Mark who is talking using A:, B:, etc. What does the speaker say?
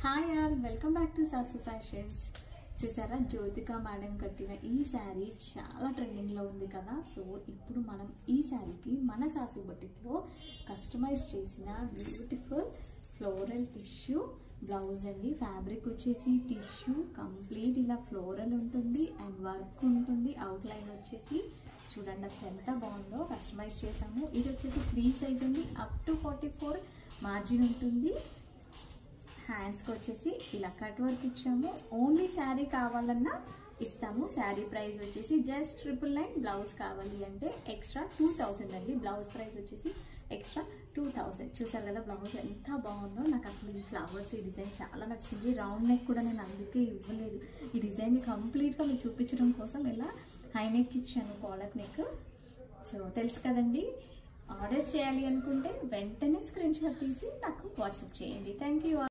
A: Hi all, welcome back to sauce fashions. చూసారా, Jyothika madam కట్టిన ఈ శారీ చాలా ట్రెండింగ్లో ఉంది కదా. సో ఇప్పుడు మనం ఈ శారీకి మన సాసు బొటిక్లో కస్టమైజ్ చేసిన బ్యూటిఫుల్ ఫ్లోరల్ టిష్యూ బ్లౌజ్ అండి. ఫ్యాబ్రిక్ వచ్చేసి టిష్యూ కంప్లీట్ ఇలా ఫ్లోరల్ ఉంటుంది అండ్ వర్క్ ఉంటుంది. అవుట్లైన్ వచ్చేసి చూడండి అసలు ఎంత బాగుందో, కస్టమైజ్ చేసాము. ఇది వచ్చేసి 3 సైజ్ అండి, అప్ టు 44 మార్జిన్ ఉంటుంది. హ్యాండ్స్కి వచ్చేసి ఇలా కట్ వర్క్ ఇచ్చాము. ఓన్లీ శారీ కావాలన్నా ఇస్తాము. శారీ ప్రైస్ వచ్చేసి జస్ట్ 999. బ్లౌజ్ కావాలి అంటే ఎక్స్ట్రా 2000 అండి. బ్లౌజ్ ప్రైస్ వచ్చేసి ఎక్స్ట్రా 2000. చూసారు కదా బ్లౌజ్ ఎంత బాగుందో. నాకు అసలు ఈ ఫ్లవర్స్ ఈ డిజైన్ చాలా నచ్చింది. రౌండ్ నెక్ కూడా నేను అందుకే ఇవ్వలేదు. ఈ డిజైన్ని కంప్లీట్గా మీకు చూపించడం కోసం ఇలా హై నెక్ ఇచ్చాను, కాలర్ నెక్. సో తెలుసు కదండి, ఆర్డర్ చేయాలి అనుకుంటే వెంటనే స్క్రీన్ షాట్ తీసి నాకు వాట్సాప్ చేయండి. Thank you.